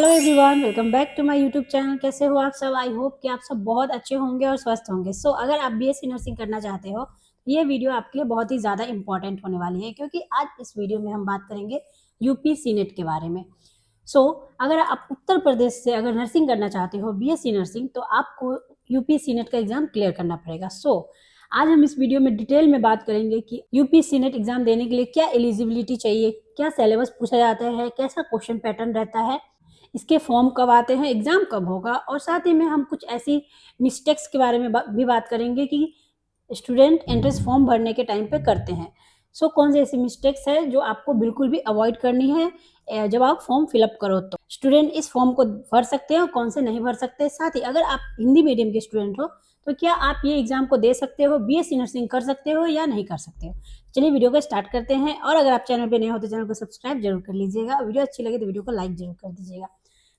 Hello everyone, welcome back to my YouTube channel. कैसे हो आप सब? आई होप कि आप सब बहुत अच्छे होंगे और स्वस्थ होंगे। अगर आप बीएससी नर्सिंग करना चाहते हो, ये वीडियो आपके लिए बहुत ही ज़्यादा इंपॉर्टेंट होने वाली है, क्योंकि आज इस वीडियो में हम बात करेंगे यूपी सीनेट के बारे में। अगर आप उत्तर प्रदेश से अगर नर्सिंग करना चाहते हो बीएससी नर्सिंग, तो आपको यूपी सीनेट का एग्जाम क्लियर करना पड़ेगा। आज हम इस वीडियो में डिटेल में बात करेंगे कि यूपी सीनेट एग्जाम देने के लिए क्या एलिजिबिलिटी चाहिए, क्या सिलेबस पूछा जाता है, कैसा क्वेश्चन पैटर्न रहता है, इसके फॉर्म कब आते हैं, एग्जाम कब होगा, और साथ ही में हम कुछ ऐसी मिस्टेक्स के बारे में भी बात करेंगे कि स्टूडेंट एंट्रेंस फॉर्म भरने के टाइम पे करते हैं। कौन सी ऐसी मिस्टेक्स है जो आपको बिल्कुल भी अवॉइड करनी है जब आप फॉर्म फिलअप करो। तो स्टूडेंट इस फॉर्म को भर सकते हैं और कौन से नहीं भर सकते। साथ ही अगर आप हिंदी मीडियम के स्टूडेंट हो तो क्या आप ये एग्जाम को दे सकते हो, बीएससी नर्सिंग कर सकते हो या नहीं कर सकते हो। चलिए वीडियो को स्टार्ट करते हैं। और अगर आप चैनल पे नए हो तो चैनल को सब्सक्राइब जरूर कर लीजिएगा। वीडियो अच्छी लगे तो वीडियो को लाइक जरूर कर दीजिएगा।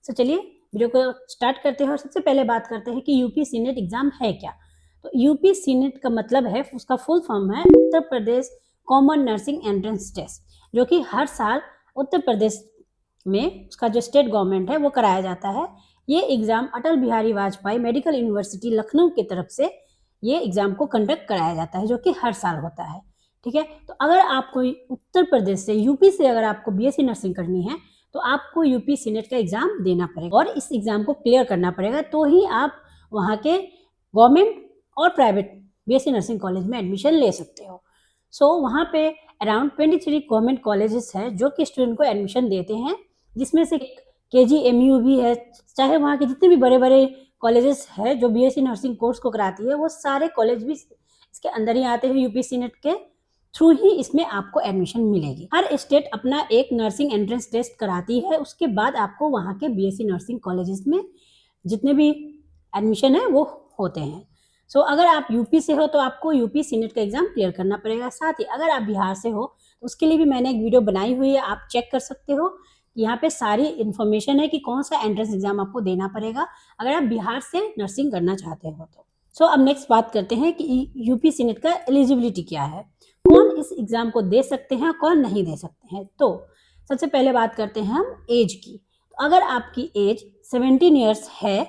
चलिए वीडियो को स्टार्ट करते हैं और सबसे पहले बात करते हैं कि यूपी सीनेट एग्जाम है क्या। तो यूपी सीनेट का मतलब है, उसका फुल फॉर्म है Uttar Pradesh common nursing entrance test, जो कि हर साल उत्तर प्रदेश में उसका जो स्टेट गवर्नमेंट है वो कराया जाता है। ये exam Atal Bihari Vajpayee medical university Lucknow की तरफ से ये एग्जाम को कंडक्ट कराया जाता है, जो कि हर साल होता है। ठीक है, तो अगर आपको उत्तर प्रदेश से यूपी से अगर आपको बीएससी नर्सिंग करनी है तो आपको यूपी सीनेट का एग्जाम देना पड़ेगा और इस एग्जाम को क्लियर करना पड़ेगा, तो ही आप वहाँ के गवर्नमेंट और प्राइवेट बीएससी नर्सिंग कॉलेज में एडमिशन ले सकते हो। वहाँ पे अराउंड 23 गवर्नमेंट कॉलेजेस है जो कि स्टूडेंट को एडमिशन देते हैं, जिसमें से केजीएमयू भी है। चाहे वहाँ के जितने भी बड़े बड़े कॉलेजेस है जो बीएससी नर्सिंग कोर्स को कराती है, वो सारे कॉलेज भी इसके अंदर ही आते हैं। यूपी सीनेट के थ्रू ही इसमें आपको एडमिशन मिलेगी। हर स्टेट अपना एक नर्सिंग एंट्रेंस टेस्ट कराती है, उसके बाद आपको वहाँ के बीएससी नर्सिंग कॉलेजेस में जितने भी एडमिशन है वो होते हैं। अगर आप यूपी से हो तो आपको यूपी सीनेट का एग्जाम क्लियर करना पड़ेगा। साथ ही अगर आप बिहार से हो तो उसके लिए भी मैंने एक वीडियो बनाई हुई है, आप चेक कर सकते हो। यहाँ पे सारी इन्फॉर्मेशन है कि कौन सा एंट्रेंस एग्जाम आपको देना पड़ेगा अगर आप बिहार से नर्सिंग करना चाहते हो तो। अब नेक्स्ट बात करते हैं कि यूपी सीनेट का एलिजिबिलिटी क्या है, कौन इस एग्जाम को दे सकते हैं, कौन नहीं दे सकते हैं। तो सबसे पहले बात करते हैं हम एज की। तो अगर आपकी एज 17 ईयर्स है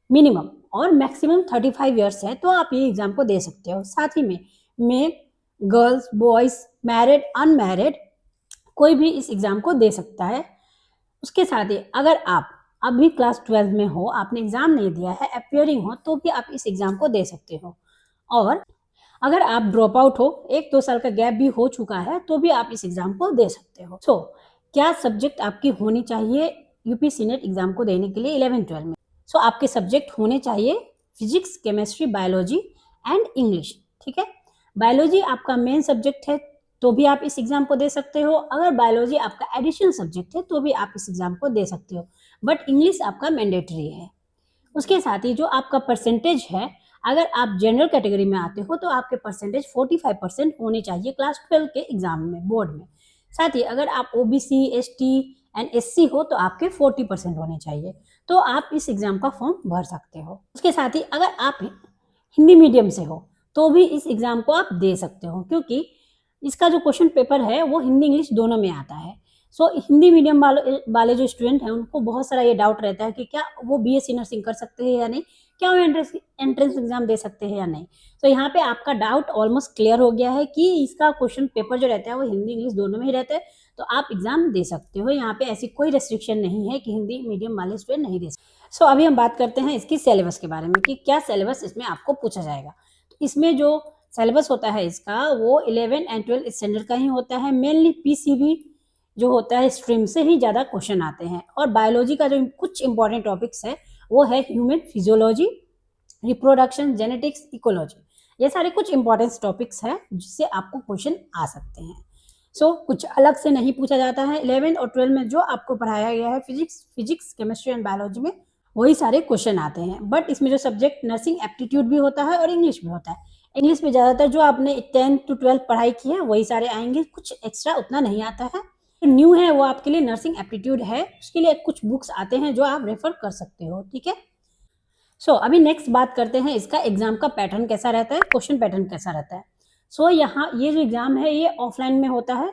मिनिमम और मैक्सिमम 35 ईयर्स है तो आप ये एग्जाम को दे सकते हो। साथ ही में male, girls, boys, married, unmarried कोई भी इस एग्जाम को दे सकता है। उसके साथ ही अगर आप अभी क्लास 12 में हो, आपने एग्जाम नहीं दिया है, अपियरिंग हो, तो भी आप इस एग्जाम को दे सकते हो। और अगर आप ड्रॉप आउट हो, 1-2 साल का गैप भी हो चुका है, तो भी आप इस एग्जाम को दे सकते हो। क्या सब्जेक्ट आपकी होनी चाहिए यूपी सीनेट एग्जाम को देने के लिए 11-12 में? आपके सब्जेक्ट होने चाहिए physics, chemistry, biology and English. ठीक है, बायोलॉजी आपका मेन सब्जेक्ट है तो भी आप इस एग्जाम को दे सकते हो। अगर बायोलॉजी आपका एडिशनल सब्जेक्ट है तो भी आप इस एग्जाम को दे सकते हो, बट इंग्लिश आपका मैंडेटरी है। उसके साथ ही जो आपका परसेंटेज है, अगर आप जनरल कैटेगरी में आते हो तो आपके परसेंटेज 45% होने चाहिए क्लास 12 के एग्जाम में, बोर्ड में। साथ ही अगर आप ओबीसी, एसटी एंड एससी हो तो आपके 40% होने चाहिए, तो आप इस एग्जाम का फॉर्म भर सकते हो। उसके साथ ही अगर आप हिंदी मीडियम से हो तो भी इस एग्जाम को आप दे सकते हो, क्योंकि इसका जो क्वेश्चन पेपर है वो हिंदी इंग्लिश दोनों में आता है। हिंदी मीडियम वाले जो स्टूडेंट हैं उनको बहुत सारा ये डाउट रहता है कि क्या वो बीएससी नर्सिंग कर सकते हैं या नहीं, क्या वो एंट्रेंस एग्जाम दे सकते हैं या नहीं। यहाँ पे आपका डाउट ऑलमोस्ट क्लियर हो गया है कि इसका क्वेश्चन पेपर जो रहता है वो हिंदी इंग्लिश दोनों में ही रहता है, तो आप एग्जाम दे सकते हो। यहाँ पे ऐसी कोई रेस्ट्रिक्शन नहीं है कि हिंदी मीडियम वाले स्टूडेंट नहीं दे सकते। अभी हम बात करते हैं इसकी सिलेबस के बारे में कि क्या सिलेबस इसमें आपको पूछा जाएगा। तो इसमें जो सिलेबस होता है इसका वो 11 एंड 12 स्टैंडर्ड का ही होता है। मेनली पीसीबी जो होता है स्ट्रीम से ही ज़्यादा क्वेश्चन आते हैं। और बायोलॉजी का जो कुछ इंपॉर्टेंट टॉपिक्स है वो है human physiology, reproduction, genetics, ecology. ये सारे कुछ इंपॉर्टेंट टॉपिक्स हैं जिससे आपको क्वेश्चन आ सकते हैं। कुछ अलग से नहीं पूछा जाता है। 11 और 12 में जो आपको पढ़ाया गया है फिजिक्स, केमिस्ट्री एंड बायोलॉजी में वही सारे क्वेश्चन आते हैं। बट इसमें जो सब्जेक्ट नर्सिंग एप्टीट्यूड भी होता है और इंग्लिश भी होता है। इंग्लिश में ज़्यादातर जो आपने 10 to 12 पढ़ाई की है वही सारे आएंगे, कुछ एक्स्ट्रा उतना नहीं आता है। न्यू है वो आपके लिए नर्सिंग एप्टीट्यूड है, उसके लिए कुछ बुक्स आते हैं जो आप रेफर कर सकते हो। ठीक है, अभी नेक्स्ट बात करते हैं इसका एग्जाम का पैटर्न कैसा रहता है, क्वेश्चन पैटर्न कैसा रहता है। यहाँ ये जो एग्जाम है ये ऑफलाइन में होता है।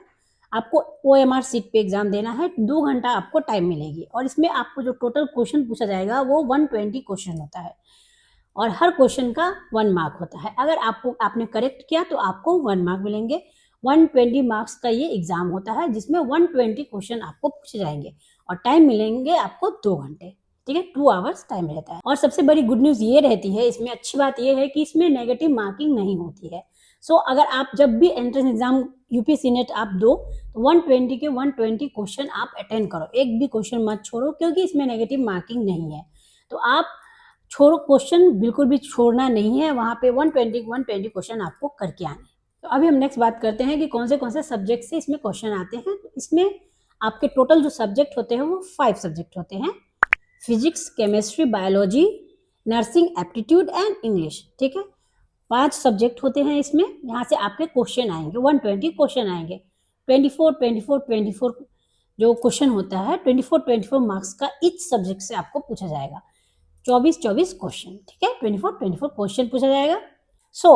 आपको OMR सीट पे एग्जाम देना है, 2 घंटा आपको टाइम मिलेगी और इसमें आपको जो टोटल क्वेश्चन पूछा जाएगा वो 120 क्वेश्चन होता है और हर क्वेश्चन का 1 मार्क होता है। अगर आपने करेक्ट किया तो आपको 1 मार्क मिलेंगे। 120 मार्क्स का ये एग्जाम होता है जिसमें 120 क्वेश्चन आपको पूछे जाएंगे और टाइम मिलेंगे आपको 2 घंटे, ठीक है, 2 आवर्स टाइम रहता है। और सबसे बड़ी गुड न्यूज़ ये रहती है, इसमें अच्छी बात ये है कि इसमें नेगेटिव मार्किंग नहीं होती है। सो अगर आप जब भी एंट्रेंस एग्जाम यूपीएससी नेट आप दो तो 120 के 120 क्वेश्चन आप अटेंड करो, एक भी क्वेश्चन मत छोड़ो क्योंकि इसमें नेगेटिव मार्किंग नहीं है। तो आप छोड़ो, क्वेश्चन बिल्कुल भी छोड़ना नहीं है, वहाँ पे 120 क्वेश्चन आपको करके आने। तो अभी हम नेक्स्ट बात करते हैं कि कौन से सब्जेक्ट से इसमें क्वेश्चन आते हैं। तो इसमें आपके टोटल जो सब्जेक्ट होते हैं वो 5 सब्जेक्ट होते हैं, physics, chemistry, biology, nursing, aptitude and English, ठीक है। 5 सब्जेक्ट होते हैं इसमें। यहाँ से आपके क्वेश्चन आएंगे, 120 क्वेश्चन आएंगे। 24 जो क्वेश्चन होता है 24 मार्क्स का ईच सब्जेक्ट से आपको पूछा जाएगा। 24 क्वेश्चन, ठीक है, 24 क्वेश्चन पूछा जाएगा।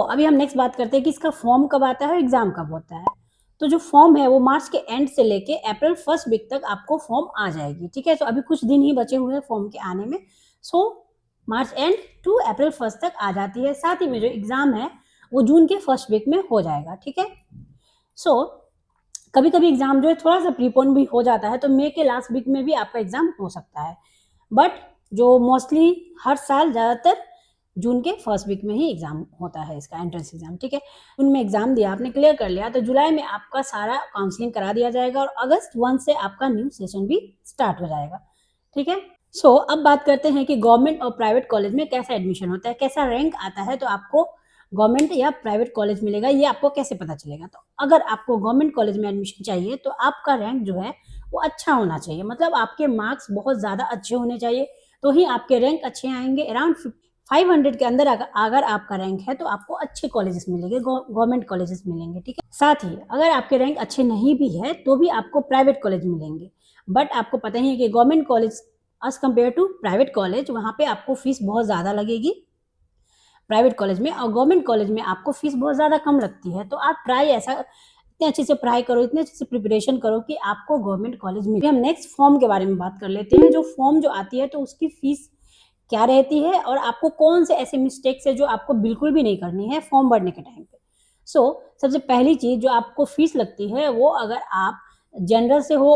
अभी हम नेक्स्ट बात करते हैं कि इसका फॉर्म कब आता है, एग्जाम कब होता है। तो जो फॉर्म है वो मार्च के एंड से लेके अप्रैल 1 वीक तक आपको फॉर्म आ जाएगी, ठीक है। तो अभी कुछ दिन ही बचे हुए हैं फॉर्म के आने में। मार्च एंड टू अप्रैल 1 तक आ जाती है। साथ ही में जो एग्जाम है वो जून के 1 वीक में हो जाएगा, ठीक है। कभी कभी एग्जाम जो है थोड़ा सा प्रीपोन भी हो जाता है, तो मई के लास्ट वीक में भी आपका एग्जाम हो सकता है, बट जो मोस्टली हर साल ज़्यादातर जून के 1 वीक में ही एग्जाम होता है इसका एंट्रेंस एग्जाम, ठीक है। उनमें एग्जाम दिया, आपने क्लियर कर लिया तो जुलाई में आपका सारा काउंसलिंग करा दिया जाएगा और अगस्त 1 से आपका न्यू सेशन भी स्टार्ट हो जाएगा, ठीक है। अब बात करते हैं कि गवर्नमेंट और प्राइवेट कॉलेज में कैसा एडमिशन होता है, कैसा रैंक आता है, तो आपको गवर्नमेंट या प्राइवेट कॉलेज मिलेगा, ये आपको कैसे पता चलेगा। तो अगर आपको गवर्नमेंट कॉलेज में एडमिशन चाहिए तो आपका रैंक जो है वो अच्छा होना चाहिए, मतलब आपके मार्क्स बहुत ज़्यादा अच्छे होने चाहिए, तो ही आपके रैंक अच्छे आएंगे। अराउंड 500 के अंदर अगर आपका रैंक है तो आपको अच्छे कॉलेजेस मिलेंगे, गवर्नमेंट कॉलेजेस मिलेंगे, ठीक है। साथ ही अगर आपके रैंक अच्छे नहीं भी है तो भी आपको प्राइवेट कॉलेज मिलेंगे, बट आपको पता ही है कि government college as compared to private college वहाँ पे आपको फीस बहुत ज़्यादा लगेगी प्राइवेट कॉलेज में, और गवर्नमेंट कॉलेज में आपको फीस बहुत ज़्यादा कम लगती है। तो आप ट्राई ऐसा इतने अच्छे से पढ़ाई करो, इतने अच्छे से प्रिपरेशन करो कि आपको गवर्नमेंट कॉलेज मिले। हम नेक्स्ट फॉर्म के बारे में बात कर लेते हैं। जो फॉर्म जो आती है तो उसकी फीस क्या रहती है और आपको कौन से ऐसे मिस्टेक्स है जो आपको बिल्कुल भी नहीं करनी है फॉर्म भरने के टाइम पे। सबसे पहली चीज़ जो आपको फीस लगती है वो, अगर आप जनरल से हो,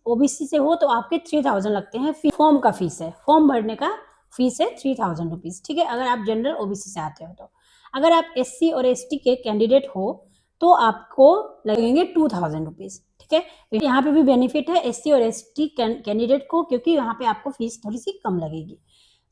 ओबीसी से हो तो आपके 3000 लगते हैं, फॉर्म का फीस है, फॉर्म भरने का फीस है 3000 रुपीज़, ठीक है, अगर आप जनरल ओबीसी से आते हो तो। अगर आप एससी और एसटी के कैंडिडेट हो तो आपको लगेंगे 2000 रुपीज़, ठीक है। तो यहाँ पे भी बेनिफिट है एससी और एसटी कैंडिडेट को, क्योंकि यहाँ पे आपको फीस थोड़ी सी कम लगेगी।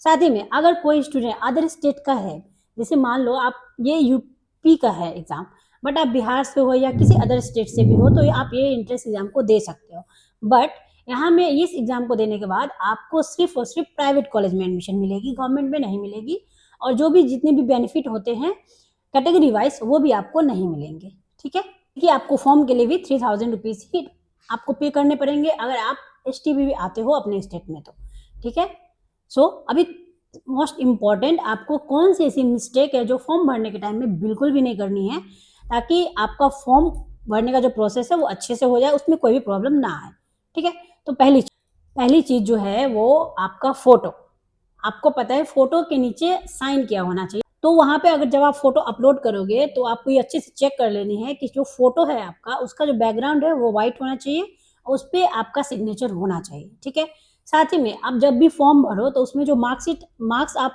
साथ ही में अगर कोई स्टूडेंट अदर स्टेट का है, जैसे मान लो आप ये यूपी का है एग्जाम, बट आप बिहार से हो या किसी अदर स्टेट से भी हो तो आप ये एंट्रेंस एग्जाम को दे सकते हो, बट यहाँ में इस एग्जाम को देने के बाद आपको सिर्फ और सिर्फ प्राइवेट कॉलेज में एडमिशन मिलेगी, गवर्नमेंट में नहीं मिलेगी, और जो भी जितने भी बेनिफिट होते हैं कैटेगरी वाइज वो भी आपको नहीं मिलेंगे, ठीक है। कि आपको फॉर्म के लिए भी 3000 रुपीज़ ही आपको पे करने पड़ेंगे अगर आप एसटी भी आते हो अपने स्टेट में तो, ठीक है। अभी मोस्ट इम्पॉर्टेंट आपको कौन सी ऐसी मिस्टेक है जो फॉर्म भरने के टाइम में बिल्कुल भी नहीं करनी है, ताकि आपका फॉर्म भरने का जो प्रोसेस है वो अच्छे से हो जाए, उसमें कोई भी प्रॉब्लम ना आए, ठीक है। तो पहली चीज़ जो है वो आपका फ़ोटो, आपको पता है फ़ोटो के नीचे साइन किया होना चाहिए। तो वहाँ पे अगर जब आप फ़ोटो अपलोड करोगे तो आपको ये अच्छे से चेक कर लेनी है कि जो फ़ोटो है आपका, उसका जो बैकग्राउंड है वो वाइट होना चाहिए और उस पर आपका सिग्नेचर होना चाहिए, ठीक है। साथ ही में आप जब भी फॉर्म भरो तो उसमें जो मार्क्स आप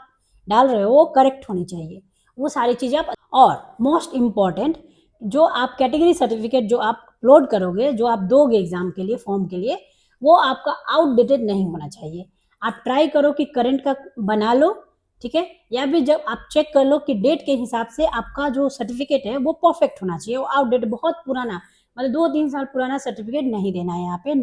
डाल रहे हो वो करेक्ट होनी चाहिए, वो सारी चीज़ें आप। और मोस्ट इम्पॉर्टेंट, जो आप कैटेगरी सर्टिफिकेट जो आप अपलोड करोगे, जो आप दोगे एग्जाम के लिए, फॉर्म के लिए, वो आपका आउटडेटेड नहीं होना चाहिए। आप ट्राई करो कि करंट का बना लो, ठीक है, या फिर जब आप चेक कर लो कि डेट के हिसाब से आपका जो सर्टिफिकेट है वो परफेक्ट होना चाहिए, वो आउटडेटेड बहुत पुराना, मतलब 2-3 साल पुराना सर्टिफिकेट नहीं देना है, यहाँ पे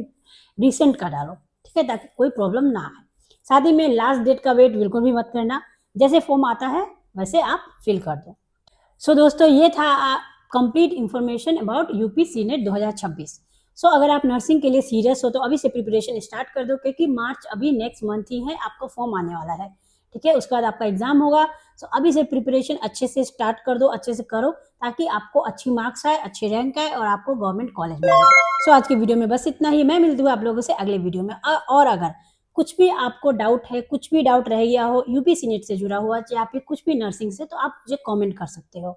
रिसेंट का डालो, ठीक है, ताकि कोई प्रॉब्लम ना आए। साथ ही में लास्ट डेट का वेट बिल्कुल भी मत करना, जैसे फॉर्म आता है वैसे आप फिल कर दो। दोस्तों ये था complete information about UP senate 2026। अगर आप नर्सिंग के लिए सीरियस हो तो अभी से प्रिपरेशन स्टार्ट कर दो, क्योंकि मार्च अभी नेक्स्ट मंथ ही है, आपका फॉर्म आने वाला है, ठीक है। उसके बाद आपका एग्जाम होगा। सो अभी से प्रिपरेशन अच्छे से स्टार्ट कर दो, अच्छे से करो, ताकि आपको अच्छी मार्क्स आए, अच्छी रैंक आए और आपको गवर्नमेंट कॉलेज मिल जाए। सो आज की वीडियो में बस इतना ही। मैं मिलती हूँ आप लोगों से अगले वीडियो में। और अगर कुछ भी आपको डाउट है, कुछ भी डाउट रह गया हो यूपीएससी नेट से जुड़ा हुआ, या फिर कुछ भी नर्सिंग से, तो आप मुझे कमेंट कर सकते हो,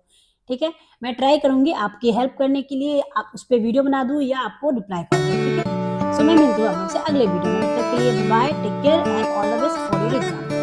ठीक है। मैं ट्राई करूंगी आपकी हेल्प करने के लिए, आप उस पर वीडियो बना दूं या आपको रिप्लाई कर दूं, ठीक है। सो मैं मिलती हूँ आप लोग से अगले वीडियो में। तब तक के लिए bye, take care and all the best for your exam.